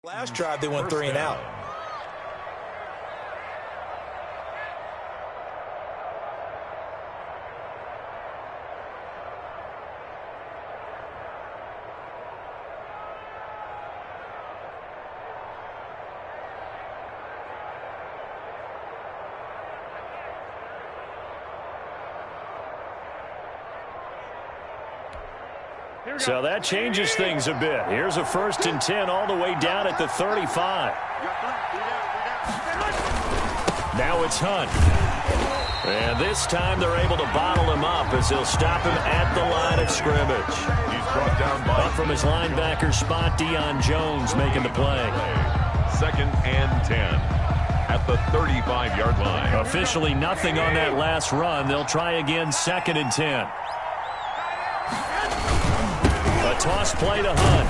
Last drive, they went 3 and out. So that changes things a bit. Here's a 1st and 10 all the way down at the 35. Now it's Hunt. And this time they're able to bottle him up as they'll stop him at the line of scrimmage. He's brought down by... Up from his linebacker spot, Deion Jones making the play. 2nd and 10 at the 35-yard line. Officially nothing on that last run. They'll try again 2nd and 10. A toss play to Hunt.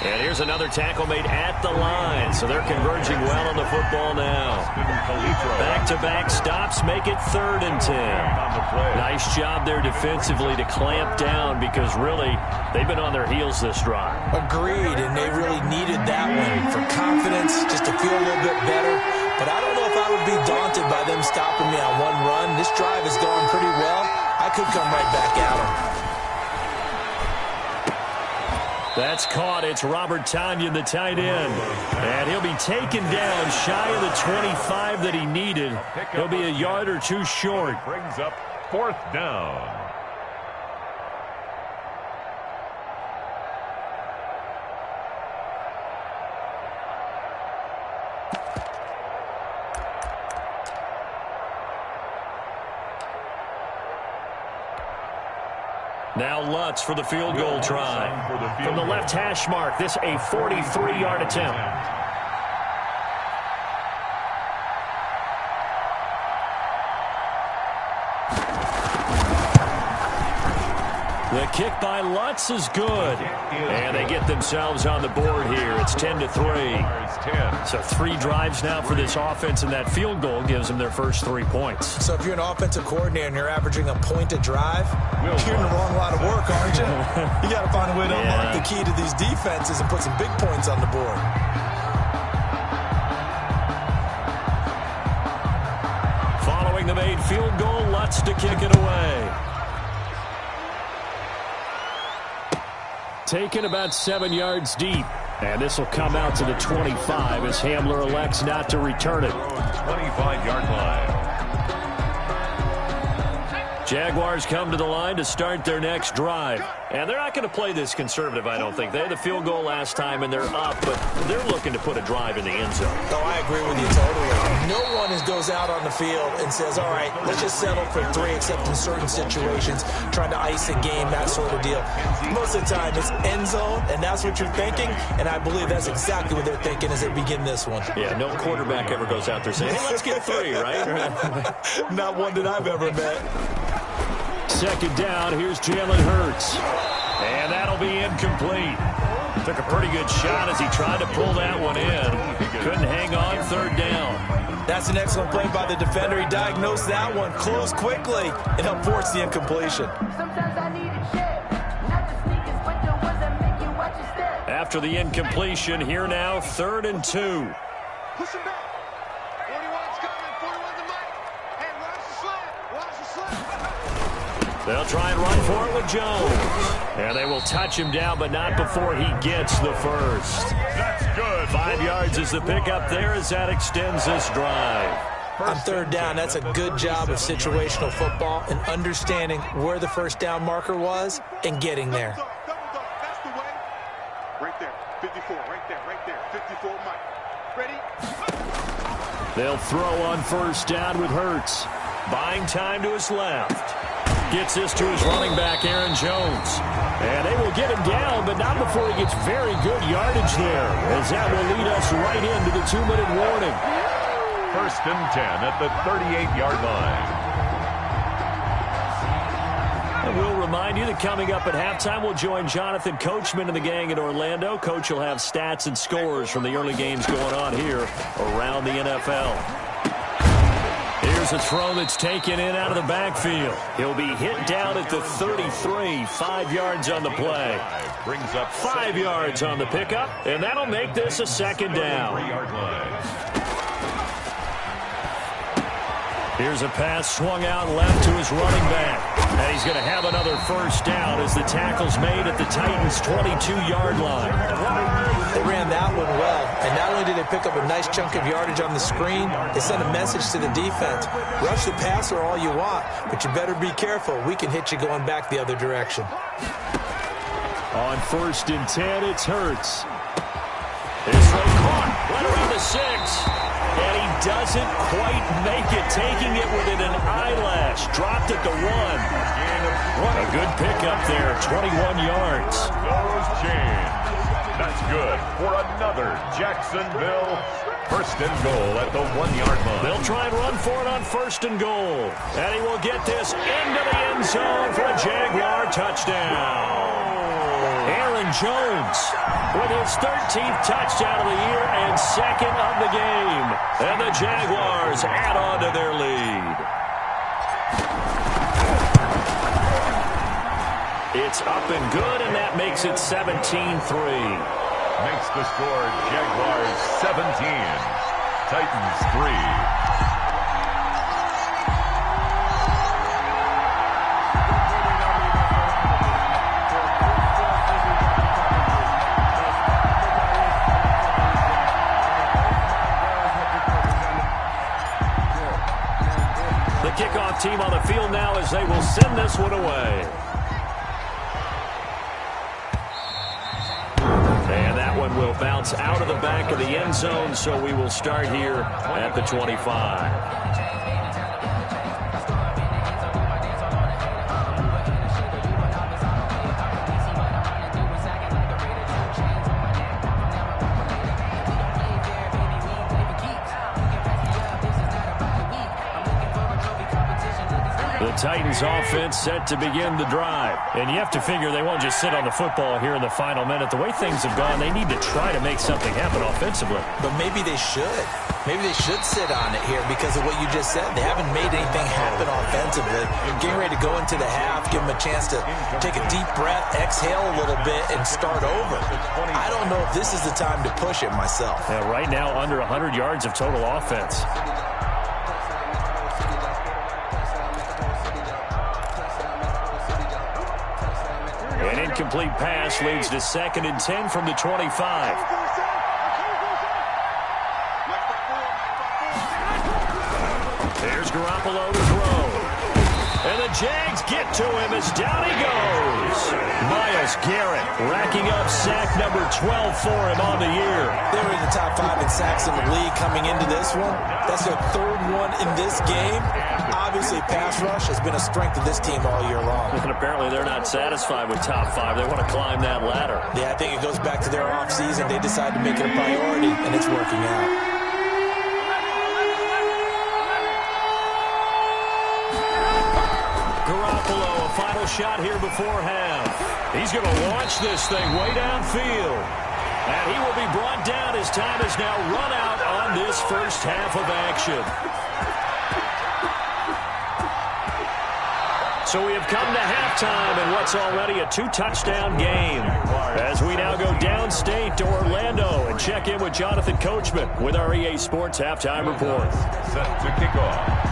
And here's another tackle made at the line. So they're converging well on the football now. Back-to-back stops make it 3rd and 10. Nice job there defensively to clamp down because really they've been on their heels this drive. Agreed, and they really needed that one for confidence, just to feel a little bit better. But I don't know if I would be daunted by them stopping me on one run. This drive has gone pretty well. I could come right back at them. That's caught. It's Robert Tonyan, the tight end. And he'll be taken down shy of the 25 that he needed. He'll be a yard or two short. Brings up 4th down. Now Lutz for the field goal try. From the left hash mark, this a 43-yard attempt. The kick by Lutz is good. And they get themselves on the board here. It's 10-3. So 3 drives now for this offense, and that field goal gives them their first 3 points. So if you're an offensive coordinator and you're averaging a point a drive, you're in the wrong line of work, aren't you? You got to find a way to unlock the key to these defenses and put some big points on the board. Following the made field goal, Lutz to kick it away. Taken about 7 yards deep. And this will come out to the 25 as Hamler elects not to return it. 25-yard line. Jaguars come to the line to start their next drive. And they're not going to play this conservative, I don't think. They had the field goal last time, and they're up, but they're looking to put a drive in the end zone. Oh, I agree with you totally. No one goes out on the field and says, all right, let's just settle for 3, except in certain situations, trying to ice a game, that sort of deal. Most of the time, it's end zone, and that's what you're thinking, and I believe that's exactly what they're thinking as they begin this one. Yeah, no quarterback ever goes out there saying, hey, let's get 3, right? Not one that I've ever met. 2nd down, here's Jalen Hurts. And that'll be incomplete. Took a pretty good shot as he tried to pull that one in. Couldn't hang on, 3rd down. That's an excellent play by the defender. He diagnosed that one, closed quickly, and helped force the incompletion. After the incompletion, here now, 3rd and 2. Push him back. 41's coming. 41's the mic. Hey, watch the slant. Watch the slant. They'll try and run for it with Jones. And they will touch him down, but not before he gets the first. That's good. 5 yards is the pickup there as that extends this drive. On 3rd down, that's a good job of situational football and understanding where the 1st down marker was and getting there. That's the way. Right there. 54. Right there. 54, Mike. Ready? They'll throw on 1st down with Hurts. Buying time to his left. Gets this to his running back, Aaron Jones. And they will get him down, but not before he gets very good yardage there, as that will lead us right into the 2-minute warning. 1st and 10 at the 38-yard line. And we'll remind you that coming up at halftime, we'll join Jonathan Coachman and the gang in Orlando. Coach will have stats and scores from the early games going on here around the NFL. Here's Here's a throw that's taken in out of the backfield. He'll be hit down at the 33, 5 yards on the play. Brings up 5 yards on the pickup, and that'll make this a second down. Here's a pass swung out left to his running back. And he's going to have another first down as the tackle's made at the Titans' 22-yard line. They ran that one well, and not only did they pick up a nice chunk of yardage on the screen, they sent a message to the defense. Rush the passer all you want, but you better be careful. We can hit you going back the other direction. On 1st and 10, it's Hurts. His throw caught right around the 6. And he doesn't quite make it, taking it within an eyelash. Dropped at the 1. A good pickup there, 21 yards. Goes James. That's good for another Jacksonville 1st and goal at the 1-yard line. They'll try and run for it on 1st and goal. And he will get this into the end zone for a Jaguar touchdown. Aaron Jones with his 13th touchdown of the year and 2nd of the game. And the Jaguars add on to their lead. It's up and good, and that makes it 17-3. Makes the score Jaguars 17, Titans 3. Kickoff team on the field now as they will send this one away. And that one will bounce out of the back of the end zone, so we will start here at the 25. Titans offense set to begin the drive. And you have to figure they won't just sit on the football here in the final minute. The way things have gone, they need to try to make something happen offensively. But maybe they should. Maybe they should sit on it here because of what you just said. They haven't made anything happen offensively. Getting ready to go into the half, give them a chance to take a deep breath, exhale a little bit, and start over. I don't know if this is the time to push it myself. Yeah, right now, under 100 yards of total offense. An incomplete pass leads to 2nd and 10 from the 25. There's Garoppolo to throw. And the Jags get to him as down he goes. Myles Garrett racking up sack number 12 for him on the year. They were in the top 5 in sacks in the league coming into this one. That's their 3rd one in this game. Obviously, pass rush has been a strength of this team all year long. And apparently they're not satisfied with top 5. They want to climb that ladder. Yeah, I think it goes back to their offseason. They decided to make it a priority, and it's working out. Garoppolo, a final shot here before half. He's going to launch this thing way downfield. And he will be brought down as time is now run out on this first half of action. So we have come to halftime in what's already a 2-touchdown game. As we now go downstate to Orlando and check in with Jonathan Coachman with our EA Sports Halftime Report. Set to kick off.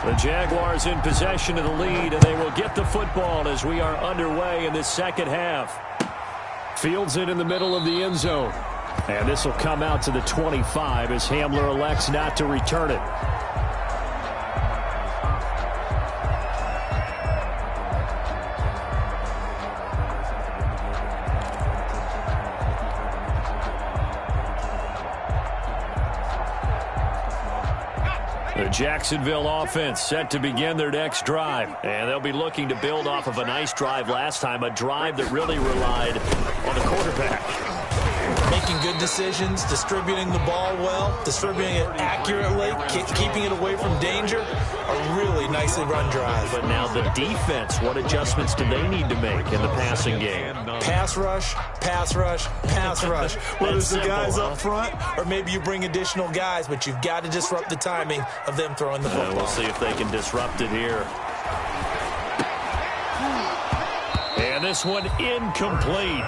The Jaguars in possession of the lead, and they will get the football as we are underway in this second half. Fields it in the middle of the end zone. And this will come out to the 25 as Hamler elects not to return it. The Jacksonville offense set to begin their next drive. And they'll be looking to build off of a nice drive last time, a drive that really relied on the quarterback. Making good decisions, distributing the ball well, distributing it accurately, keeping it away from danger. A really nicely run drive. But now the defense, what adjustments do they need to make in the passing game? Pass rush, pass rush, pass rush. Whether it's the guys up front or maybe you bring additional guys, but you've got to disrupt the timing of them throwing the football. We'll see if they can disrupt it here. And this one incomplete.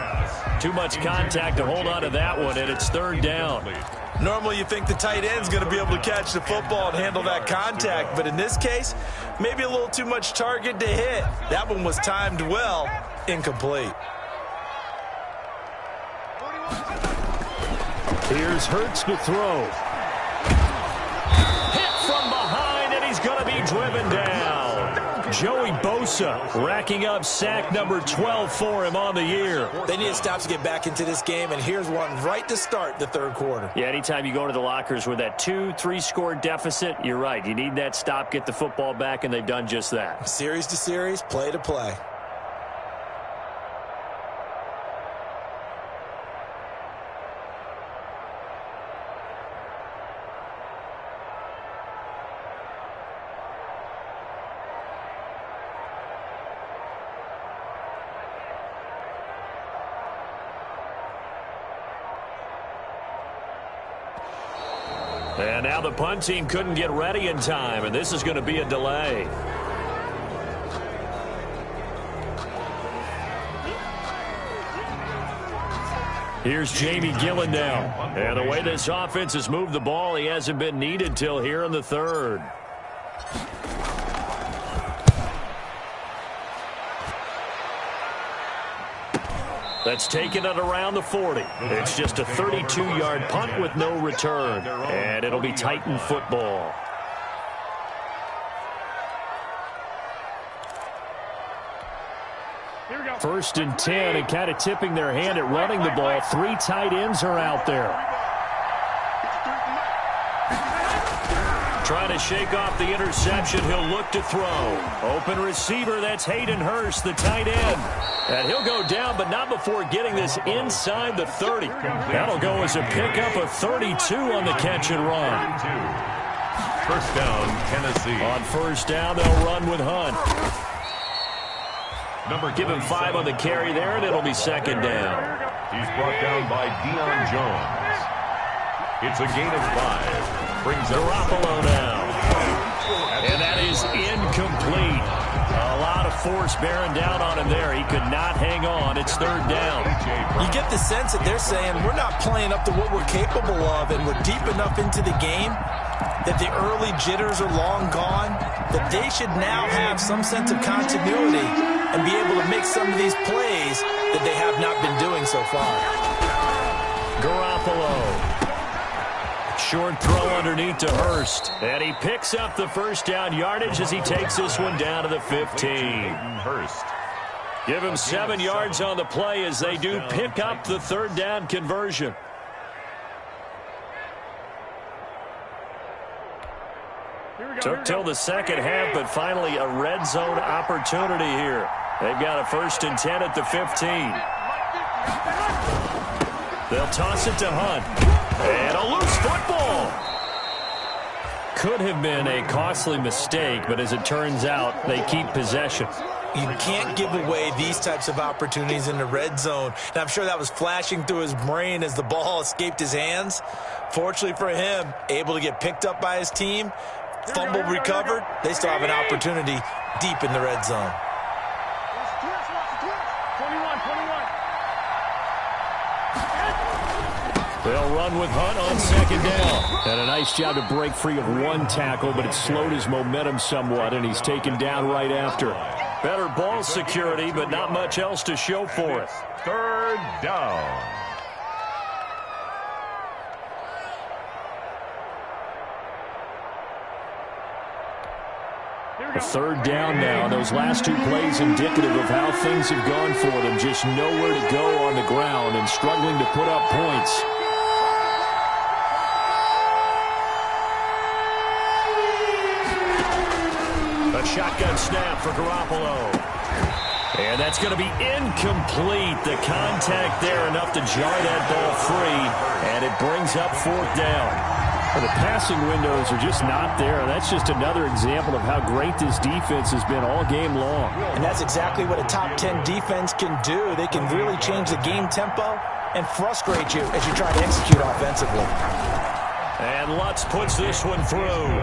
Too much contact to hold on to that one, and it's third down. Normally you think the tight end's going to be able to catch the football and handle that contact, but in this case, maybe a little too much target to hit. That one was timed well, incomplete. Here's Hurts to throw. Hit from behind, and he's going to be driven down. Joey Bosa racking up sack number 12 for him on the year. They need stops to get back into this game, and here's one right to start the third quarter. Yeah, anytime you go to the lockers with that 2-3 score deficit, you're right. You need that stop, get the football back, and they've done just that. Series to series, play to play. And now the punt team couldn't get ready in time, and this is going to be a delay. Here's Jamie Gillen now. And the way this offense has moved the ball, he hasn't been needed till here in the third. That's taken it around the 40. It's just a 32-yard punt with no return. And it'll be Titan football. First and 10, and kind of tipping their hand at running the ball. Three tight ends are out there. Trying to shake off the interception. He'll look to throw. Open receiver, that's Hayden Hurst, the tight end. And he'll go down, but not before getting this inside the 30. That'll go as a pickup of 32 on the catch and run. First down, Tennessee. On first down, they'll run with Hunt. Give him 5 on the carry there, and it'll be second down. He's brought down by Deion Jones. It's a gain of 5. Brings up Garoppolo now. And that is incomplete. A lot of force bearing down on him there. He could not hang on. It's third down. You get the sense that they're saying we're not playing up to what we're capable of, and we're deep enough into the game that the early jitters are long gone, that they should now have some sense of continuity and be able to make some of these plays that they have not been doing so far. Garoppolo. Short throw underneath to Hurst. And he picks up the first down yardage as he takes this one down to the 15. Hurst. Give him 7 yards on the play as they do pick up the third down conversion. Took till the second half, but finally a red zone opportunity here. They've got a first and 10 at the 15. They'll toss it to Hunt. And a loose football. Could have been a costly mistake, but as it turns out, they keep possession. You can't give away these types of opportunities in the red zone. And I'm sure that was flashing through his brain as the ball escaped his hands. Fortunately for him, able to get picked up by his team, fumble recovered. They still have an opportunity deep in the red zone. They'll run with Hunt on second down. And a nice job to break free of one tackle, but it slowed his momentum somewhat, and he's taken down right after. Better ball security, but not much else to show for it. Third down. A third down now. Those last 2 plays indicative of how things have gone for them. Just nowhere to go on the ground and struggling to put up points. A shotgun snap for Garoppolo. And that's going to be incomplete. The contact there enough to jar that ball free, and it brings up 4th down. Well, the passing windows are just not there. That's just another example of how great this defense has been all game long. And that's exactly what a top 10 defense can do. They can really change the game tempo and frustrate you as you try to execute offensively. And Lutz puts this one through.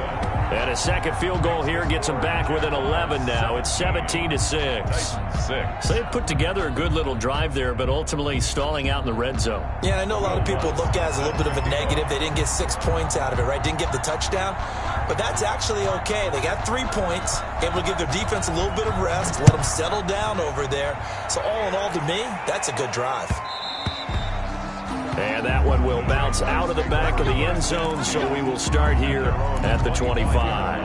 And a second field goal here gets them back within 11 now. It's 17-6. So they put together a good little drive there, but ultimately stalling out in the red zone. Yeah, and I know a lot of people look at it as a little bit of a negative. They didn't get 6 points out of it, right? Didn't get the touchdown. But that's actually okay. They got 3 points, able to give their defense a little bit of rest, let them settle down over there. So all in all, to me, that's a good drive. And that one will bounce out of the back of the end zone, so we will start here at the 25.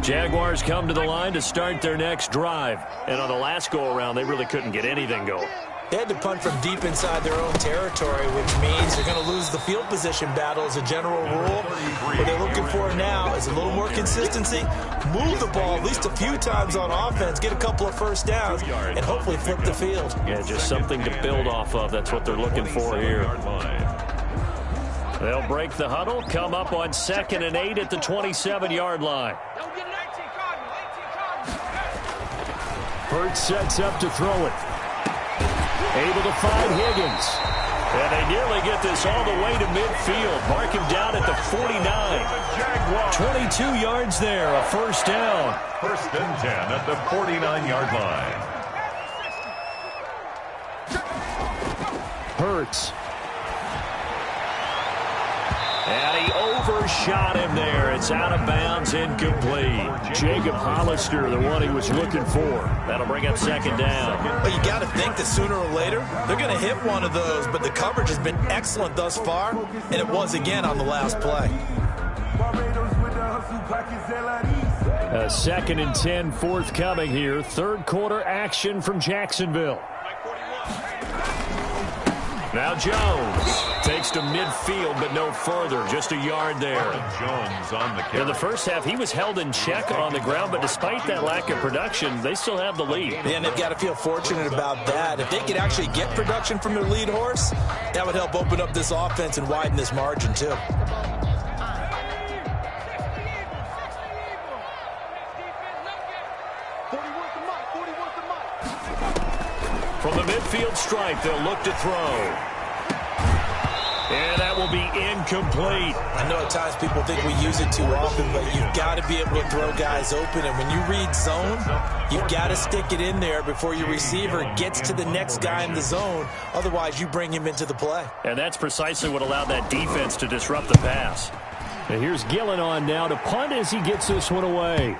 Jaguars come to the line to start their next drive. And on the last go-around, they really couldn't get anything going. They had to punt from deep inside their own territory, which means they're going to lose the field position battle as a general rule. What they're looking for now is a little more consistency, move the ball at least a few times on offense, get a couple of first downs, and hopefully flip the field. Yeah, just something to build off of. That's what they're looking for here. They'll break the huddle, come up on 2nd and 8 at the 27-yard line. Hurts sets up to throw it. Able to find Higgins. And they nearly get this all the way to midfield. Mark him down at the 49. 22 yards there, a first down. 1st and 10 at the 49-yard line. Hurts. And he overshot him there. It's out of bounds, incomplete. Jacob Hollister, the one he was looking for. That'll bring up 2nd down. But you got to think that sooner or later, they're going to hit one of those. But the coverage has been excellent thus far, and it was again on the last play. A 2nd and 10 forthcoming here. 3rd quarter action from Jacksonville. Now Jones takes to midfield, but no further. Just a yard there. Jones on the carry. In the first half, he was held in check on the ground, but despite that lack of production, they still have the lead. And they've got to feel fortunate about that. If they could actually get production from their lead horse, that would help open up this offense and widen this margin, too. From the midfield stripe, they'll look to throw. And that will be incomplete. I know at times people think we use it too often, but you've got to be able to throw guys open. And when you read zone, you've got to stick it in there before your receiver gets to the next guy in the zone. Otherwise, you bring him into the play. And that's precisely what allowed that defense to disrupt the pass. And here's Gillen on now to punt as he gets this one away.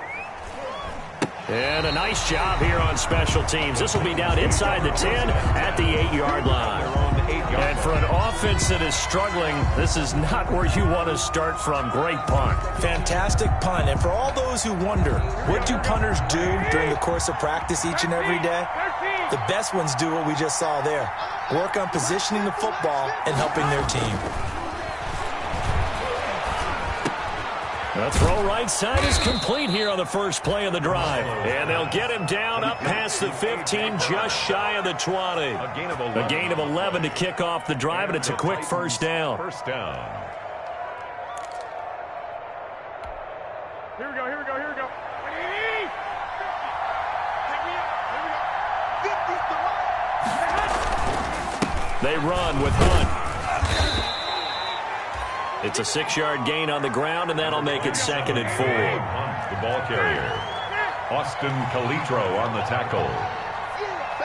And a nice job here on special teams. This will be down inside the 10 at the 8-yard line. And for an offense that is struggling, this is not where you want to start from. Great punt. Fantastic punt. And for all those who wonder, what do punters do during the course of practice each and every day? The best ones do what we just saw there. Work on positioning the football and helping their team. The throw right side is complete here on the first play of the drive. And they'll get him down up past the 15, just shy of the 20. A gain of 11 to kick off the drive, and it's a quick first down. First down. Here we go. They run with Hunt. It's a 6-yard gain on the ground, and that'll make it 2nd and 4. The ball carrier, Austin Calitro on the tackle.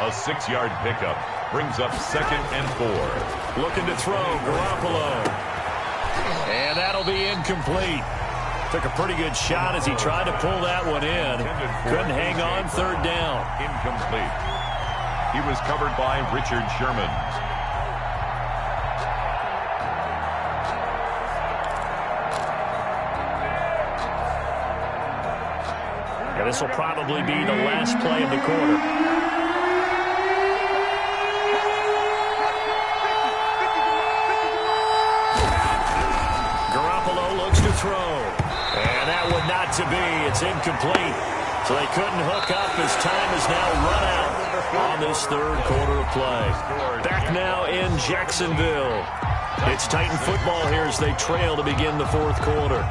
A 6-yard pickup brings up 2nd and 4. Looking to throw, Garoppolo. And that'll be incomplete. Took a pretty good shot as he tried to pull that one in. Couldn't hang on, 3rd down. Incomplete. He was covered by Richard Sherman. And this will probably be the last play of the quarter. throw. And that one not to be. It's incomplete. So they couldn't hook up as time is now run out on this third quarter of play. Back now in Jacksonville. It's Titan football here as they trail to begin the fourth quarter.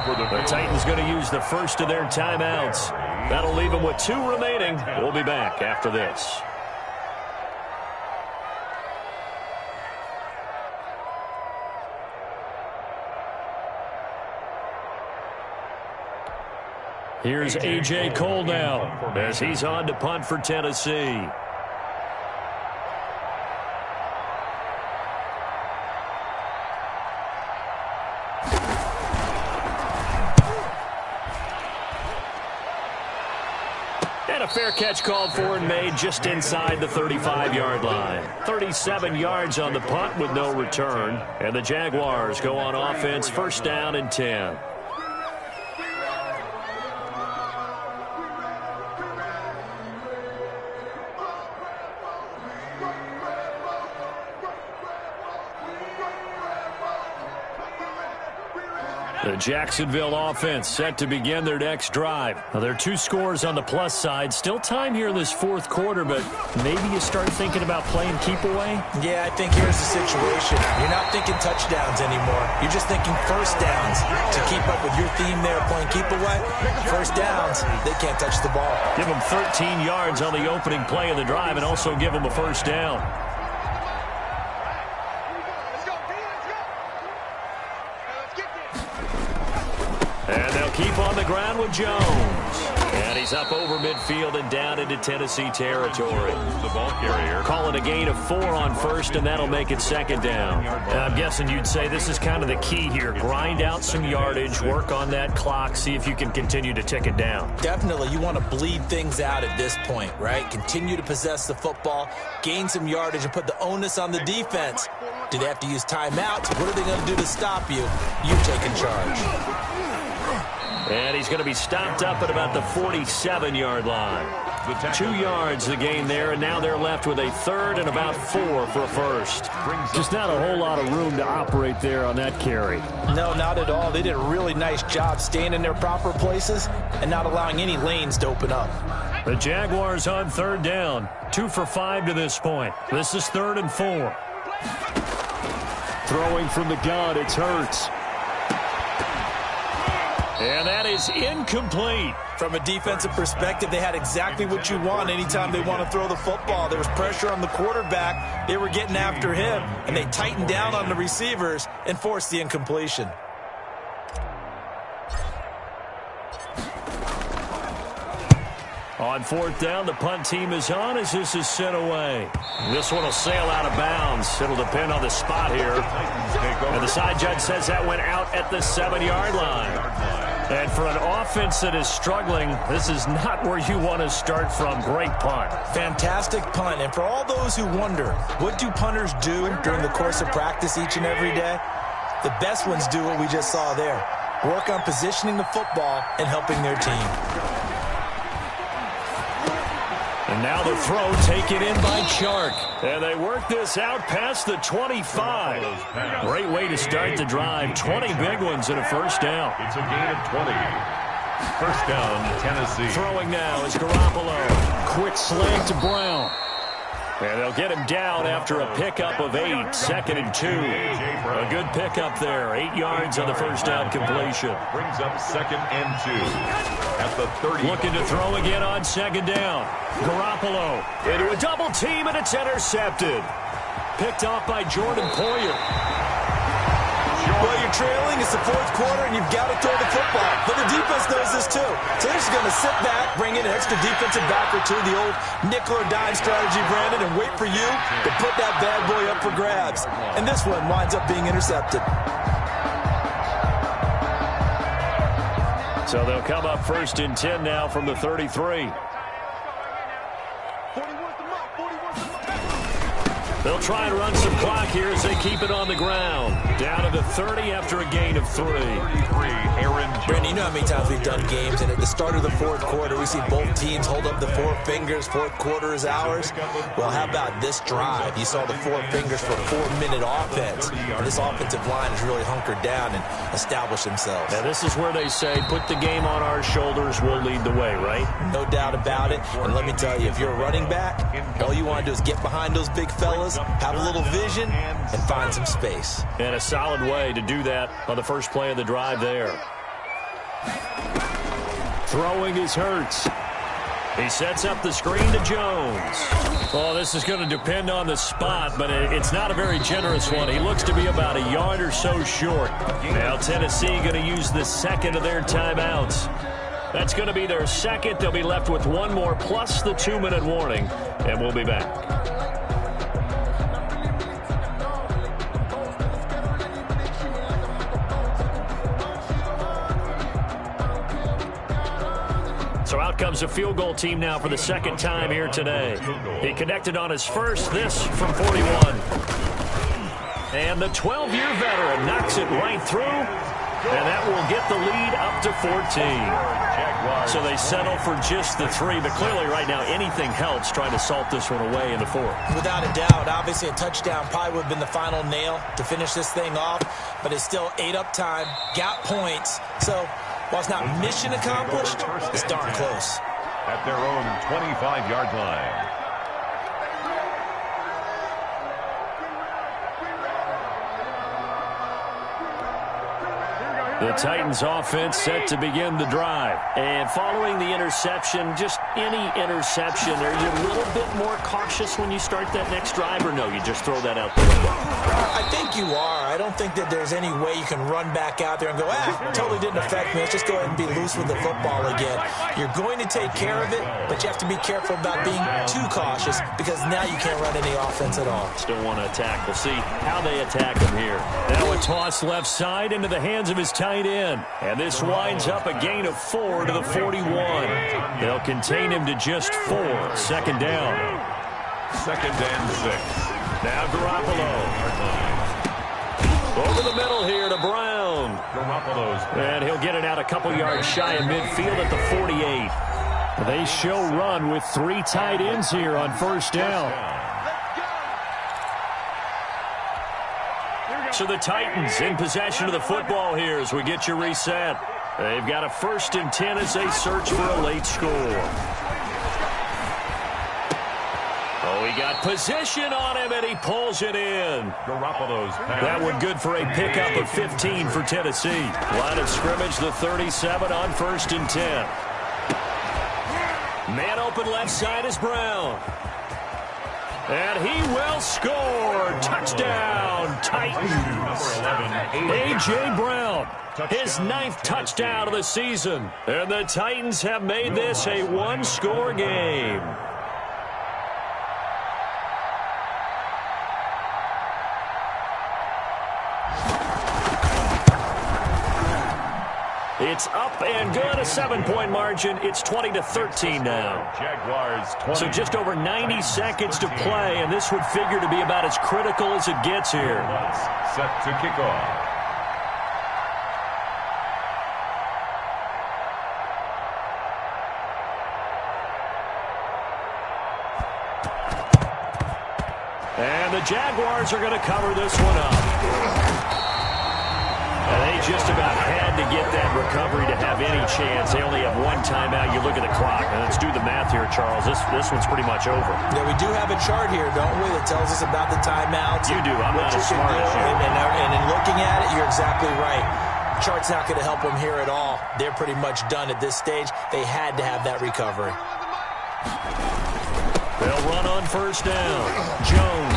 The Titans going to use the first of their timeouts. That'll leave them with 2 remaining. We'll be back after this. Here's A.J. Cole now as he's on to punt for Tennessee. Fair catch called for and made just inside the 35-yard line. 37 yards on the punt with no return. And the Jaguars go on offense, first down and 10. The Jacksonville offense set to begin their next drive. Now, there are 2 scores on the plus side. Still time here in this fourth quarter, but maybe you start thinking about playing keep away? Yeah, I think here's the situation. You're not thinking touchdowns anymore. You're just thinking first downs. To keep up with your theme there, playing keep away, first downs, they can't touch the ball. Give them 13 yards on the opening play of the drive and also give them a first down. And they'll keep on the ground with Jones. And he's up over midfield and down into Tennessee territory. The ball carrier. Call it a gain of 4 on first, and that'll make it second down. And I'm guessing you'd say this is kind of the key here. Grind out some yardage, work on that clock, see if you can continue to tick it down. Definitely. You want to bleed things out at this point, right? Continue to possess the football, gain some yardage, and put the onus on the defense. Do they have to use timeouts? What are they going to do to stop you? You taking charge. And he's going to be stopped up at about the 47-yard line. 2 yards the gain there, and now they're left with a third and about 4 for a first. Just not a whole lot of room to operate there on that carry. No, not at all. They did a really nice job staying in their proper places and not allowing any lanes to open up. The Jaguars on third down. 2 for 5 to this point. This is 3rd and 4. Throwing from the gun, it's Hurts. And that is incomplete. From a defensive perspective, they had exactly what you want anytime they want to throw the football. There was pressure on the quarterback. They were getting after him, and they tightened down on the receivers and forced the incompletion. On 4th down, the punt team is on as this is sent away. This one will sail out of bounds. It'll depend on the spot here. And the side judge says that went out at the 7-yard line. And for an offense that is struggling, this is not where you want to start from. Great punt. Fantastic punt. And for all those who wonder, what do punters do during the course of practice each and every day? The best ones do what we just saw there. Work on positioning the football and helping their team. And now the throw taken in by Chark. And they work this out past the 25. Great way to start the drive. 20 big ones and a first down. It's a gain of 20. First down, Tennessee. Throwing now is Garoppolo. Quick slant to Brown. And they'll get him down after a pickup of 8. 2nd and 2. A good pickup there. 8 yards on the first down completion. Brings up 2nd and 2 at the 30. Looking to throw again on 2nd down. Garoppolo into a double team, and it's intercepted. Picked off by Jordan Poyer. Well, you're trailing. It's the 4th quarter, and you've got to throw the football. But the defense knows this, too. So they're just going to sit back, bring in an extra defensive back or two, the old nickel or dime strategy, Brandon, and wait for you to put that bad boy up for grabs. And this one winds up being intercepted. So they'll come up 1st and 10 now from the 33. They'll try and run some clock here as they keep it on the ground. Down to the 30 after a gain of 3. Brandon, you know how many times we've done games, and at the start of the fourth quarter, we see both teams hold up the 4 fingers, fourth quarter is ours. Well, how about this drive? You saw the 4 fingers for a 4-minute offense. And this offensive line has really hunkered down and established themselves. Now, this is where they say, put the game on our shoulders, we'll lead the way, right? No doubt about it. And let me tell you, if you're a running back, all you want to do is get behind those big fellas, have a little vision, and find some space. And a solid way to do that on the first play of the drive there. Throwing is Hurts. He sets up the screen to Jones. Oh, this is going to depend on the spot, but it's not a very generous one. He looks to be about a yard or so short. Now Tennessee going to use the second of their timeouts. That's going to be their second. They'll be left with 1 more plus the 2-minute warning, and we'll be back. So out comes a field goal team now for the second time here today. He connected on his first, this from 41. And the 12-year veteran knocks it right through, and that will get the lead up to 14. So they settle for just the 3, but clearly right now anything helps trying to salt this one away in the 4th. Without a doubt, obviously a touchdown probably would have been the final nail to finish this thing off, but it's still 8 up time, got points, so while it's not mission accomplished, it's darn close. At their own 25-yard line. The Titans offense set to begin the drive. And following the interception, just any interception, are you a little bit more cautious when you start that next drive, or no, you just throw that out the window? I think you are. I don't think that there's any way you can run back out there and go, totally didn't affect me. Let's just go ahead and be loose with the football again. You're going to take care of it, but you have to be careful about being too cautious because now you can't run any offense at all. Still want to attack. We'll see how they attack him here. Now a toss left side into the hands of his tight end. And this winds up a gain of 4 to the 41. They'll contain him to just 4. Second down. 2nd and 6. Now Garoppolo. Over the middle here to Brown. And he'll get it out a couple yards shy of midfield at the 48. They show run with 3 tight ends here on first down. So the Titans in possession of the football here as we get you reset. They've got a 1st and 10 as they search for a late score. Oh, he got position on him, and he pulls it in. That one good for a pickup of 15 for Tennessee. Line of scrimmage, the 37 on 1st and 10. Man open left side is Brown. And he will score. Touchdown, Titans. A.J. Brown, his 9th touchdown of the season. And the Titans have made this a 1-score game. It's up and good, a 7-point margin. It's 20-13 now. Jaguars 20. So just over 90 seconds to play, and this would figure to be about as critical as it gets here. Set to kick off. And the Jaguars are going to cover this one up. And they just about had to get that recovery to have any chance. They only have 1 timeout. You look at the clock, and let's do the math here, Charles. This one's pretty much over. Yeah, we do have a chart here, don't we, that tells us about the timeouts. You do. I'm not as smart as you. And in looking at it, you're exactly right. Chart's not going to help them here at all. They're pretty much done at this stage. They had to have that recovery. They'll run on first down. Jones.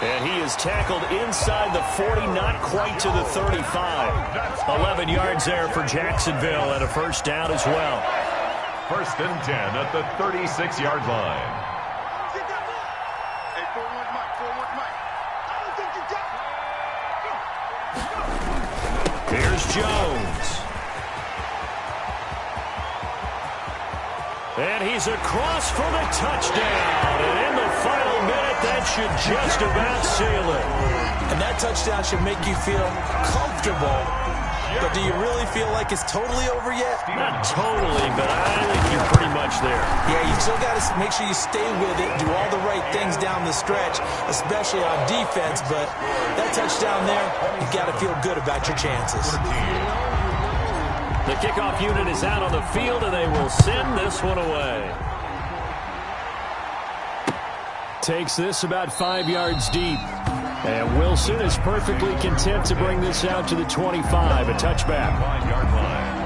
And he is tackled inside the 40, not quite to the 35. 11 yards there for Jacksonville and a first down as well. 1st and 10 at the 36-yard line. Here's Jones. And he's across for the touchdown. And in the final minute, that That should just about seal it. And that touchdown should make you feel comfortable. But do you really feel like it's totally over yet? Not totally, but I think you're pretty much there. Yeah, you still got to make sure you stay with it, do all the right things down the stretch, especially on defense. But that touchdown there, you got to feel good about your chances. The kickoff unit is out on the field, and they will send this one away. Takes this about 5 yards deep. And Wilson is perfectly content to bring this out to the 25, a touchback. 5-yard line.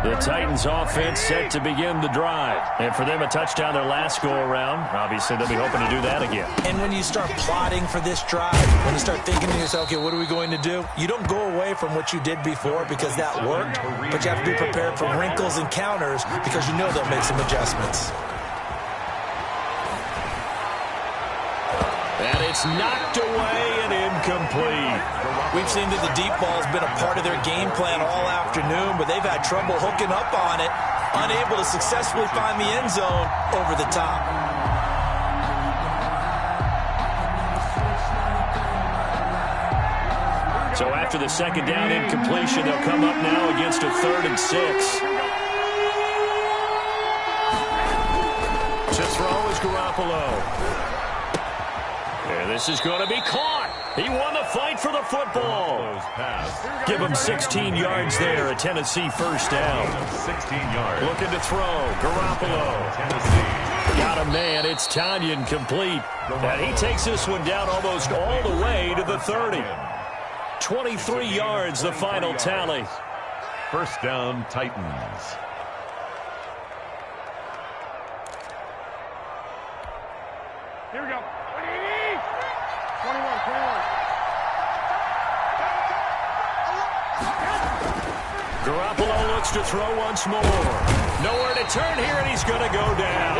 The Titans offense set to begin the drive. And for them, a touchdown their last go-around. Obviously, they'll be hoping to do that again. And when you start plotting for this drive, when you start thinking to yourself, okay, what are we going to do? You don't go away from what you did before because that worked, but you have to be prepared for wrinkles and counters because you know they'll make some adjustments. And it's knocked away and incomplete. We've seen that the deep ball has been a part of their game plan all afternoon, but they've had trouble hooking up on it, unable to successfully find the end zone over the top. So after the second down incompletion, they'll come up now against a 3rd and 6. To throw is Garoppolo. And this is going to be caught. He won the fight for the football. Give him 16 yards there, a Tennessee first down. 16 yards. Looking to throw. Garoppolo. Got a man. It's Tanyan complete. And he takes this one down almost all the way to the 30. 23 yards, the final tally. First down, Titans. Here we go. 21. Garoppolo looks to throw once more. Nowhere to turn here, and he's going to go down.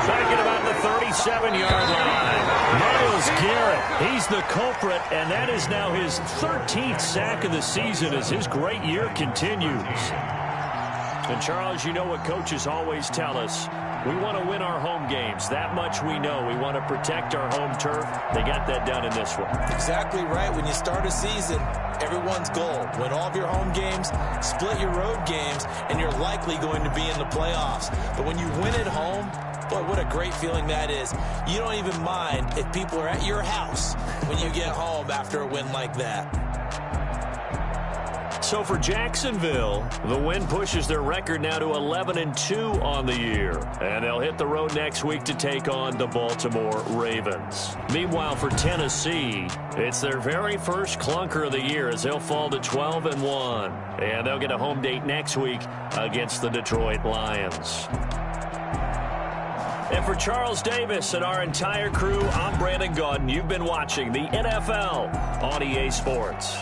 Back at about the 37-yard line. Myles Garrett, he's the culprit, and that is now his 13th sack of the season as his great year continues. And, Charles, you know what coaches always tell us. We want to win our home games. That much we know. We want to protect our home turf. They got that done in this one. Exactly right. When you start a season, everyone's goal. Win all of your home games, split your road games, and you're likely going to be in the playoffs. But when you win at home, boy, what a great feeling that is. You don't even mind if people are at your house when you get home after a win like that. So for Jacksonville, the win pushes their record now to 11-2 on the year. And they'll hit the road next week to take on the Baltimore Ravens. Meanwhile, for Tennessee, it's their very first clunker of the year as they'll fall to 12-1. And they'll get a home date next week against the Detroit Lions. And for Charles Davis and our entire crew, I'm Brandon Gaudin. You've been watching the NFL on EA Sports.